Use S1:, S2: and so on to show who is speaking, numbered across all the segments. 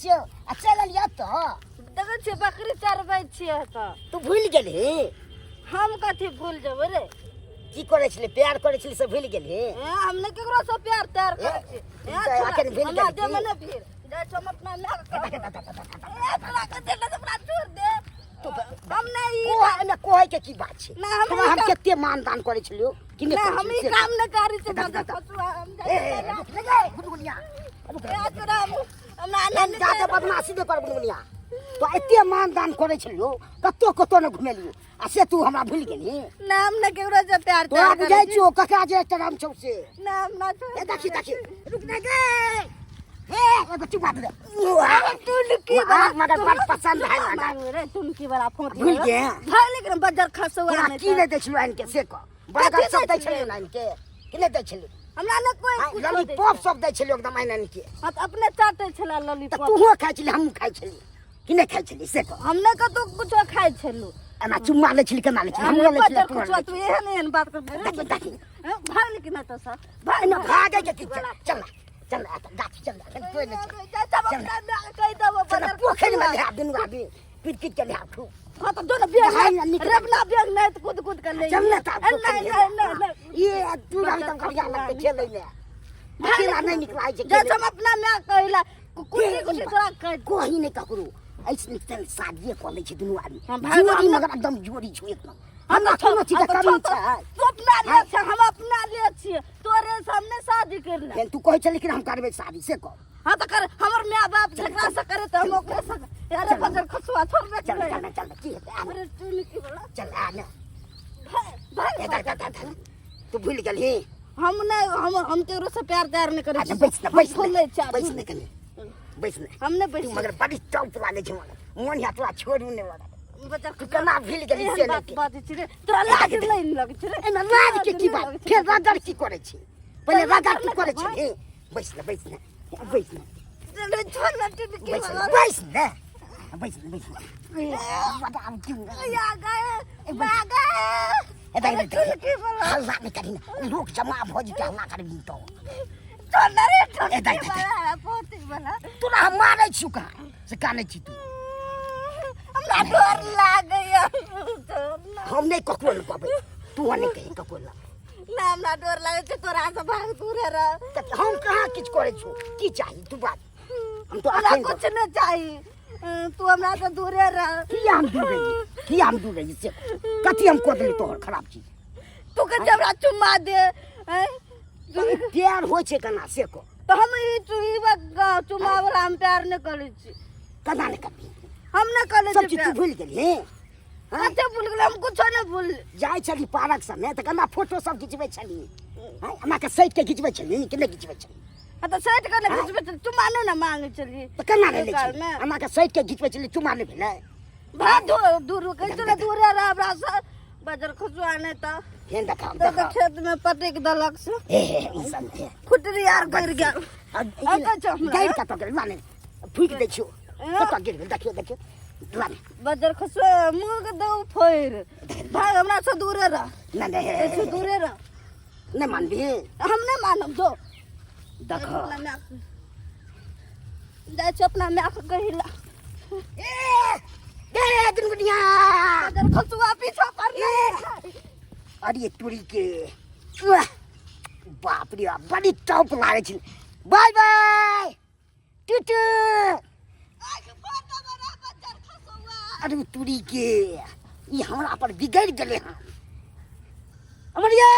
S1: छियो आ चल लिया तो
S2: देखे छे बकरी चरबै छिए त
S1: तू भूल गेली
S2: हम कथी भूल जेबै रे
S1: की करे छले प्यार करे छले से भूल गेली
S2: हम ने केकरो से प्यार तैयार करे छी
S1: आखिर भूल
S2: हमरा दे
S1: गेली
S2: मने फिर जा हम अपना लाग तोरा के दे ले अपना छोड़ दे
S1: तू
S2: हम नहीं
S1: कोई कोई के की बात छै
S2: ना हम
S1: हम केते मानदान करे छलियो कि
S2: ना हम ई काम न करी छी हम
S1: लगे गुदगुनिया
S2: तोरा हमरा
S1: ज्यादा बदमाशी नहीं कर बुनिया तो एते मानदान करे छलियो कतो कतो न घुमेलियो आ से तू हमरा भूल गेली
S2: नाम न केकरो से प्यार
S1: तोरा बुझाइ छियो ककरा जे तरम छौ से
S2: नाम ना
S1: ए देखी देखी रुक ना गे ए एगो चुपा दे
S2: तू की
S1: बात मगर बड़ पसंद है ना
S2: रे तुम की बड़ा फोन
S1: भूल गे
S2: भाई लेकिन बजर खसुआ
S1: तोरा
S2: में
S1: की नहीं दै छलियो इनके से को बड़ा सब दै छलियो ना इनके कि नहीं दै छलियो
S2: हमरा न कोई
S1: लॉलीपॉप सब दै छलियो एकदम आइन इनके
S2: हां त अपने चाटे छला
S1: त
S2: लॉलीपॉप
S1: तू हो खाइ छली हम खाइ छली कि नहीं खाइ छली से को
S2: हमने कतो कुछो खाइ छलु
S1: एना चुम्मा ले छली केना ले छली हम ले छली
S2: कुछो तू एहन बात कर
S1: देखी
S2: भाग लेकिन न त सर
S1: भाई ना भागे के चल चल चल गाछ चल कोई नहीं
S2: कह दबो
S1: चल पोखरी में ले दिन आदमी पिट के ले आखू
S2: हां त दोनों बियाह रबना बियाह नहीं त कूद कूद कर ले
S1: चल ना ता
S2: नहीं
S1: ये तू हम तम करिया लगते खेले ले अकेला नहीं निकलाई छे
S2: जब हम अपना में कहला कुछ कुछ तोरा कह
S1: कोही नहीं ककरू ऐसने चल शादी कर ले छे दुनु आदमी
S2: हाँ, भाई,
S1: जोड़ी मगर एकदम जोड़ी छु एकदम हम कोनो चीज का कमी छै
S2: तू अपना ले छ हम अपना ले छिए तोरे सामने शादी करना
S1: लेकिन तू कहै छ लेकिन हम करबे शादी से कर
S2: हां त कर हमर माय बाप झगड़ा से करे त हम ओकरे से यार बजर खसुआ छोड़बे
S1: चल
S2: करे
S1: चल चल की है
S2: अरे तू की बोला
S1: चल आ ना
S2: भाई
S1: तू भूल गेली
S2: हम नहीं हम तेरे से प्यार तैयार नहीं करे
S1: अच्छा बैठ ना बैठ
S2: खोले चार
S1: बैठ ना कने बैठ ना
S2: हमने
S1: तू
S2: बैठ
S1: मगर बड़ी टॉप वाले छ मन या तोरा छोड़ू ने वाला
S2: बच्चा
S1: तू केना भूल गेली से
S2: बात बात छिरे तोरा लाज नहीं लगे छिरे
S1: एना लाज के की बात फिर रगड़ की करे छी पहले रगड़ की करे छी बैठ ना बैठ ना बैठ ना
S2: चले छोड़ ना तू की
S1: बैठ ना
S2: बोला
S1: बैठ ना बैठ ना बैठ ना बड़ा हम क्यों
S2: या गए बागा
S1: ए दाई
S2: तू की बोला
S1: हल्ला नहीं करी ना लोग जमा भोज के हल्ला कर भी तो
S2: छोड़ ना रे छोड़
S1: ए दाई
S2: पोती बोला
S1: तोरा हम मारै छु का से काने छी तू
S2: हमरा डर लागैया
S1: हम नहीं ककरो कहबै तू नहीं कहि ककरो
S2: ना हमरा डर लागे छै तोरा से भाग दूरे रह
S1: हम कहाँ किछ करे छु की चाहिए तू बात हम तो
S2: हमरा
S1: अखन
S2: कुछ नहीं चाहिए तू हमरा से दूरे रह
S1: की हम दूर रही से कथी हम को देली तोहर खराब चीज
S2: तू के हमरा चुम्मा दे हैं
S1: प्यार होय छै कना से को
S2: तो हम ई चुम्मा वाला हम प्यार नहीं करे छी
S1: कना नहीं करबी
S2: हम नहीं करे
S1: सब
S2: छी
S1: चीज तू भूल गेली
S2: अच्छा भूल गेल हम कुछ नहीं भूल
S1: जाय छली पार्क समय त कना फोटो सब खिचबै छली हैं हमरा के सैट के खिचबै छली कि नहीं खिचबै छली
S2: हां तो सेट कर ले कुछ चुम्मा नहीं ना मांगे चली
S1: त कना ले छली हमरा के सैट के खिचबै छली चुमा नहीं भेलै
S2: भाग दूर कैसे चले दूरे रह हमरा से बजर खसुआ नहीं त
S1: हेन देखा
S2: तो खेत में पटक दलक से
S1: ए ई सब
S2: खुटरी यार गिर गया
S1: गैर का तो गेल माने फूक दै छियो कत गिर गेल देखियो देखियो माने
S2: बजर खसुआ मुंह के दो फोड़ भाग हमरा से दूरे रह
S1: ना
S2: ऐसे दूरे रह
S1: नहीं मानबी
S2: हम नहीं मानब दो
S1: देखो
S2: जाय छ अपना माय के कहिला
S1: ए दुनिया
S2: बजर खसुआ पीछा कर
S1: अरे तुरी के बाप रे बड़ी टॉप लागे छी बाय बाय टुटू अरे तुरी के ई हमरा पर बिगड़ गेले हां अमरिया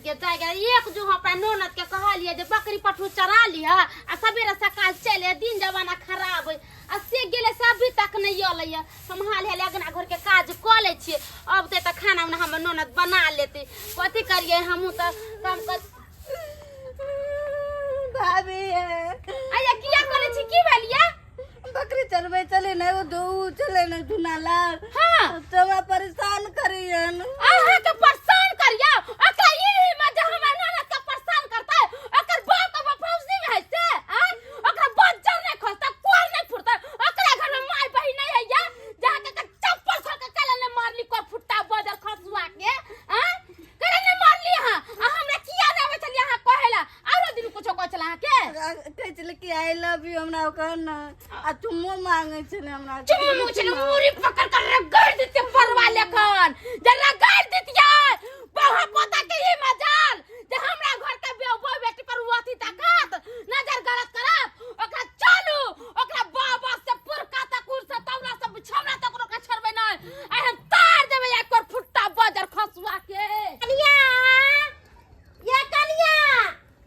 S3: के जाएगा एक जो अपन ननद के कहलिए जे बकरी पठू चरा लिया आ सवेरे सकाल चले दिन जमाना खराब है आ से गेले से अभी तक नहीं आलैया हम हाल हाल अगना घर के काज क ले छी अब त खाना उना हम ननद बना लेते कथि करिए हम त काम कर
S2: भाभी
S3: आया किया करे छी की भेलिया
S2: बकरी चरबे चले न वो दो चले न दुनाला
S3: हां
S2: तमा परेशान करियन
S3: आहा के परेशान करिया अका ई मजा हमर ननद के परेशान करता है ओकर बाप का फौजी में है से ओकरा बच्चा नहीं खोता कोर नहीं फुरता ओकरा घर में माय बहिन नहीं है या जाके के चप्पल खा के कल ने मारली को फुट्टा बदर खसुआ के कल ने मारली हां हमरा किया देवे चल यहां कहेला आरो दिन कुछो को चला के
S2: कह चले कि आए आई लव यू हमरा कहना आ चुम्मो मांगे छले हमरा
S3: चुम्मा मुझे मुरी पकड़ कर रगड़ देते परवा लेखन जरा रगड़ देतिया बहु पोता के ही मजाल जे हमरा घर के बेबो बेटी पर वाती ताकत नजर गलत करत ओकरा चालू ओकरा बाबा से पुरका तक उर से तवरा से छमरा तक ओकरा छोड़बे नै आ हम तार देबे एक और फुट्टा बाजार खसुआ के कनिया ये कनिया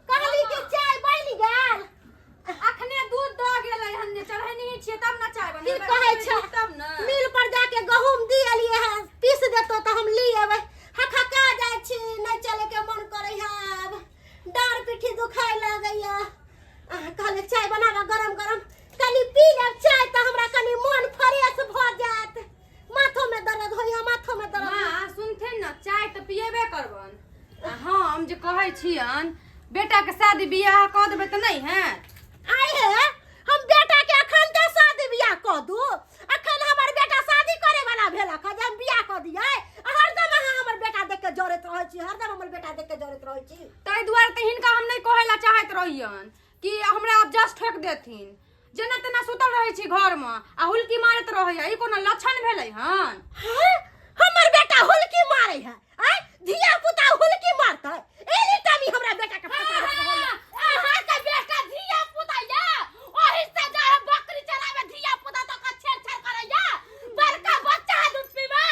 S3: कहली के चाय बनि गेल
S2: अखने दूध द गेलै हन्ने चढ़ैनी छियै तब ना चाय
S3: की
S2: बनेबै
S3: कहै छ
S2: तब ना
S3: मिल पर जाके गहूम दी एलिए है पीस देतो त हम ली एबै हखका जाय छी नै चले के मन करै है अब डार पीठी दुखाय लागैया कहले चाय बनावा गरम गरम कनी पी लेब चाय त हमरा कनी मन फ्रेश भ जात माथो में दर्द होइया माथो में दर्द
S2: मां सुनथे न चाय त पिएबे करबन हम जे कहै छियन बेटा के शादी बियाह क देबै त नहीं है
S3: आय है हम बेटा के अखन के शादी बियाह क दू अखन हमर बेटा शादी करे वाला भेला क हम बियाह क दियै हरदम अहाँ हमर बेटा देख के जरत रहै छी हरदम हमर बेटा देख के जरत रहै छी
S2: तै दुआरे त हिनका हम नहीं कहैला चाहत रहियन कि हमरा अब जस्ट ठोक देथिन जेना तेना सुतल रहै छी घर में आ हुलकी मारत रहैया ई कोनो लक्षण भेलै हन
S3: हमर बेटा हुलकी मारै है आय धिया पुता हुलकी मारतै एनी टाइम हमरा बेटा के पता रहैया अहाँ के बेटा धिया पुता या ओहि से जा बकरी चरावे धिया पुता तो का छेड़ करैया बड़का बच्चा है दूध पीबा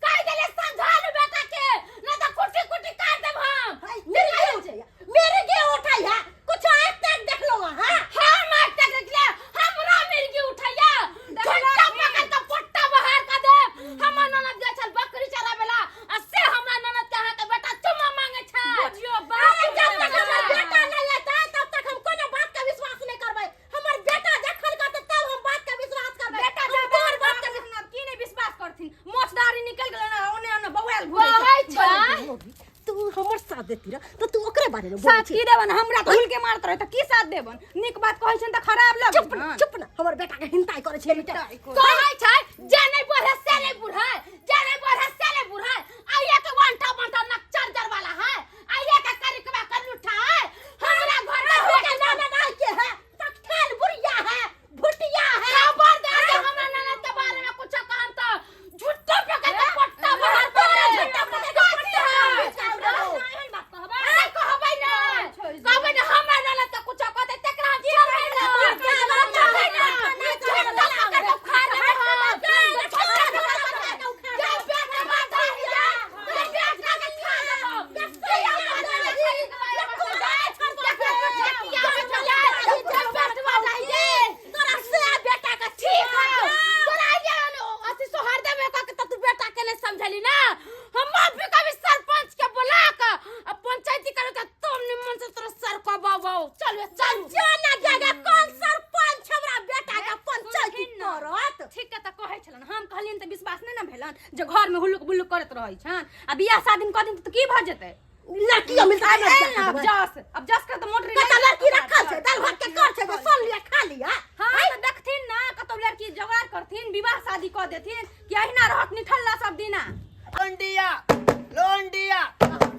S3: कह देले समझालू बेटा के न तो कुटी कुटी काट देब हम मेरे के उठाइया कुछ आज तक देख लो हां हम आज तक देख ले हमरा मेरे के उठाइया घंटा पकड़ के पट्टा बाहर कर दे हमर ननद गए छल बकरी चरावेला आ से हमरा ननद के अहाँ के बेटा चुम्मा मांगे छै
S2: बुझियो बात
S3: जब तक हमर बेटा नहीं आता तब तक हम कोनो बात का विश्वास नहीं करबै हमर बेटा जखन कहत तब हम बात का विश्वास करबै
S2: बेटा जब तोर बात के की नहीं विश्वास करथिन मोछदारी निकल गेलै ना ओने ओने बौआल घुरै छै
S3: तू हमर साथ देती रह तो तू ओकरे बारे में
S2: साथ की देबन हमरा तो हुल के मारत रहे त की साथ देबन निक बात कहै छन त खराब लगन
S3: चुप ना हमर बेटा के हिंताई करे छै
S2: कहै
S3: छै जे नहीं बढ़े से नहीं बुढ़ा जे नहीं बढ़े से नहीं बुढ़ा आइया के वंटा वंटा नक चार्जर वाला है आइया के करिकवा कर उठा है हमरा घर में हो के नाम डाल के है तख्तल बुढ़िया है भुटिया है खबरदार जे हमरा ननद के बारे में कुछ कहम त झूठो पे के पट्टा बाहर कर झूठो पे के पट्टा नहीं बात कहबै ना कहबै ना हमरा ननद के कुछ कह दे तकरा हम छोड़बै ना समझली ना हम भी कभी सरपंच के बुला के पंचायती करे के तुम निमन से तोरा सर को बाबा चल चल जाना जगह कौन सरपंच हमरा बेटा के पंचायती करत
S2: ठीक त कहै छलन हम कहलिन त विश्वास नहीं ना भेलन जे घर में हुलुक बुलुक करत रहै छन आ बियाह शादी क दिन त की भ जेतै
S3: लड़की मिलता है
S2: अब जस कर त मोटरी
S3: कत लड़की रखल छै दाल भात के कर छै तो सुन लिया खा लिया
S2: हां त देखथिन ना कतो लड़की जोगाड़ करथिन विवाह शादी क देथिन कि अहिना रहत निठल्ला सब दिना
S4: लोंडिया लोंडिया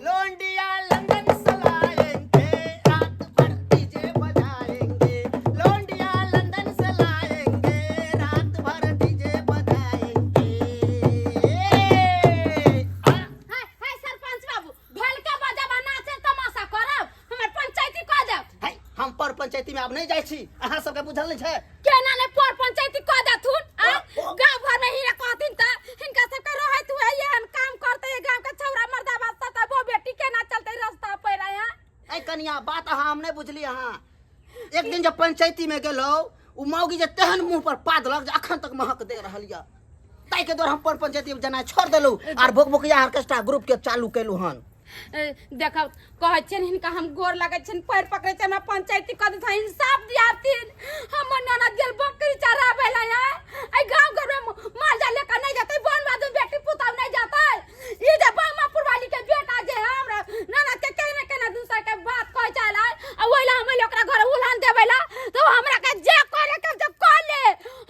S4: लोंडिया लंदन सलाएंगे रात भर डीजे बजाएंगे लोंडिया लंदन सलाएंगे रात भर डीजे बजाएंगे
S3: हाय सरपंच बाबू ढोलका बजाबा नाचे तमाशा करब हमर पंचायती क देब
S4: है हम पर पंचायती में अब नहीं जाय छी अहाँ सबके बुझल नहीं छै
S3: केना ने पर पंचायती क देथुन गांव भर में ही कहथिन त हिनका सब के रहत हुए ये हम काम करते गांव के छौरा मर्दा बास्ता त वो बेटी केना चलते रास्ता पे रहा
S4: ऐ कनिया बात अहाँ हम नहीं बुझली अहाँ एक दिन जब पंचायती में गेलो उ मौगी जे तेहन मुंह पर पादलक जे अखन तक महक दे रहल या ताई के द्वारा हम पर पंचायती में जाना छोड़ देलु आर भोकभोकिया ऑर्केस्ट्रा ग्रुप के चालू केलु हन
S2: देखब कहै छन हिनका हम गोर लागै छन पैर पकड़ै छन पंचायती क दे इंसाफ दियाथिन हमर ननद गेल बकरी चराबे ला आई गांव घर में माल जाल लेकर नहीं जाते बन बादू बेटी पुता नहीं जाता ई जे बामापुर वाली के बेटा जे हमरा ननद के केना केना दूसरा के बात कहै चला आ ओइला हम ओकरा घर उलान देबेला तो हमरा के जे करे के जब कह ले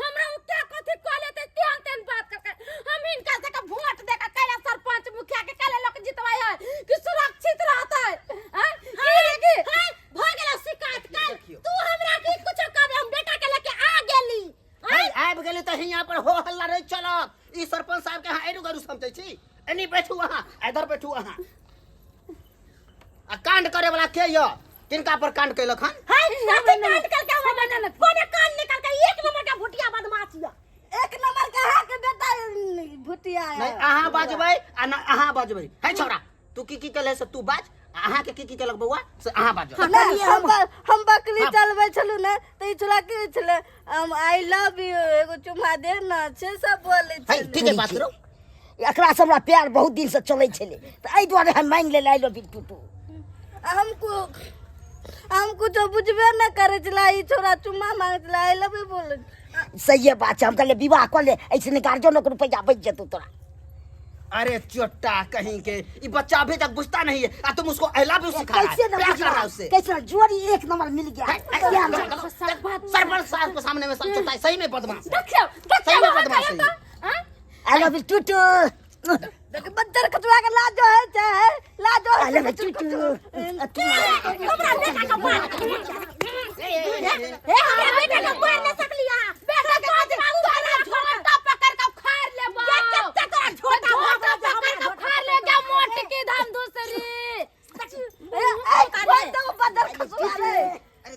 S2: हमरा उ के कथि कह ले ते तेन तेन बात करके हम हिनका से के वोट दे के कैला सरपंच मुखिया के कैला लोग जितवाई है कि सुरक्षित रहता है की रे की भ गेलो शिकायत कर तू हमरा की कुछ कर
S4: ई सरपंच साहब के यहाँ एरू गरू समझै छी। एनी बैठू वहाँ, इधर बैठू वहाँ। आ कांड करे वाला के य? किनका पर कांड कैलक हन?
S1: हाय साथे कांड करके हम बनल कोने कान निकल के एक नंबर का भुटिया बदमाशिया। एक नंबर का है के बेटा भुटिया है।
S4: नहीं अहाँ बाजबै आ ना अहाँ बाजबै। है छोरा, तू की केले से तू बाज। अहाँ के की केलक बौआ से अहाँ बाजो।
S5: हम बकरी चलबै छलु ने त ई छोरा के छले आई लव यू एगो चुमा दे ना से सब बोले
S4: है
S5: छले।
S4: ठीक है बात करो।
S1: एकरा से हमरा प्यार बहुत दिन से चलै छले त एहि दुआरे हम मान ले लाइलो बिट्टू।
S5: हमको तो बुझबे न करे छला ई छोरा चुमा मांगला आई लव यू बोले।
S1: सही है बात है, हम कहले विवाह कर ले, ऐसे गार्जियन को रुपया बच जतू तोरा।
S4: अरे चोट्टा कहीं के, ये बच्चा अभी तक बुझता नहीं है। आ तुम उसको आई लव यू सिखा रहा है,
S1: कैसे
S4: प्यार कर रहा है उससे।
S1: कैसे जोड़ी एक नंबर मिल गया।
S4: सरपंच साहब के सामने में सब चलता है, सही में बदमाश है।
S2: देखियो
S4: सही में बदमाश है।
S2: हां
S1: आई लव यू टूटू।
S5: देख बच्चर कतवा के लाजो है चाहे लाजो
S1: आई लव यू टूटू।
S5: हमरा बेटा का मार
S2: बेटा का मार न सकलिया। बेटा के पास छोटा पकड़ के खार लेबो। कितना तोरा छोटा पकड़ के खार ले क्या मोट की धाम दूसरी।
S5: बदर खसवा रे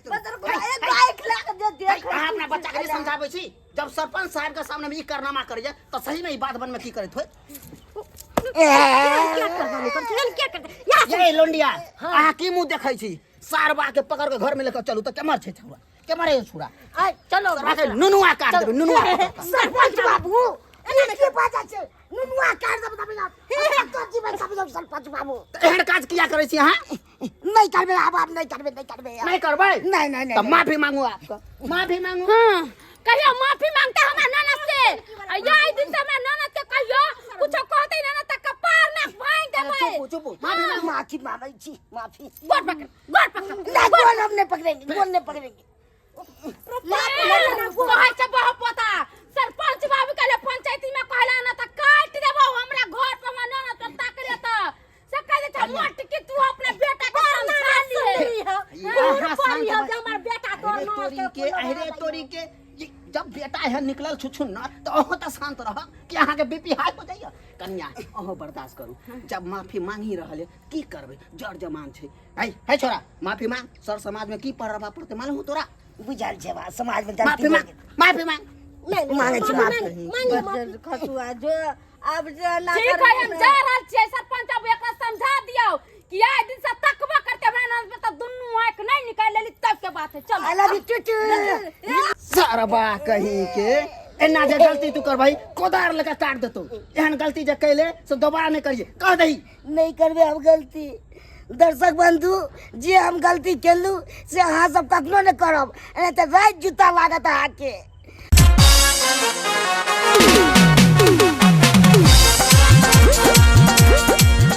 S5: बदर को एक बाइक ला के दे देख।
S4: अहाँ अपना बच्चा के समझाबै छी, जब सरपंच साहब के सामने में ई कारनामा करिए तो सही में ई बात बन में की करत होय। ये लोंडिया अहाँ की मुंह देखै छी? सारबा के पकड़ के घर में लेकर चलू तो केमर छै छौड़ा, केमर है छौड़ा।
S1: आई चलो
S4: नुनुआ काट देबै, नुनुआ।
S1: सरपंच बाबू एने के बाजा छै नुनुआ काट दब दब कच्ची में सब सरपंच बाबू।
S4: एहन काज किया करै छी अहाँ?
S1: नहीं करबे अब नहीं करबे नहीं करबे।
S4: नहीं करबै?
S1: नहीं नहीं
S4: तो
S1: नहीं।
S4: माफी मांगू आपका, माफी मांगू।
S2: हां कहियो माफी मांगते हमरा ननद से। या ई दिन से मैं ननद के कहियो कुछ कहते ननद तक कपार में भांग देबै।
S4: चुप चुप माफी
S1: माफी मांगै छी माफी।
S2: गोड़ पकड़ गोड़ पकड़।
S1: नहीं गोल हम नहीं पकड़ेंगे, गोल नहीं पकड़ेंगे।
S2: कहै छै बहुत पता सरपंच बाबू के लिए पंचायती में कहला ना त काट देबो हमरा घर पर मना ना त ताक ले त से कह दे छ मोट के तू अपने बेटा के समझा लिए।
S1: हमार बेटा
S4: अरे तोरी के, अरे तोरी के, ये जब बेटा है निकलल छुछुन ना तो अहो त शांत रह कि अहाँ के बीपी हाई हो जाइए। कन्या अहो बर्दाश्त करू, जब माफी मांगी रहल है की करबै, जड़ जमान छै। है छोरा माफी मांग, सर समाज में की पढ़बा पड़ते मालूम हो तोरा?
S1: बुझल छै बा समाज में
S4: माफी मांग, माफी मांग।
S1: नहीं मांगे छी माफी।
S5: बदर खसवा जो अब जे ना
S2: ठीक है हम जा रहल छियै सरपंच अब एकरा समझा दियौ कि आइ दिन से तकबा करते हमरा ननद पे त दुन्नु आंख नहीं निकाल लेली तब के बात है। चल
S1: आई लव यू टूटू।
S4: सरबा कहीं के एना जे गलती तू कर भाई कोदार लेके काट देतो। एहन गलती जे कैले से दोबारा नहीं करिए, कह दही।
S1: नहीं करबे हम गलती। दर्शक बंधु जे हम गलती केलू से अहाँ सब कखनो नहीं करब, नहीं तो रात जूता लागत अहाँ के।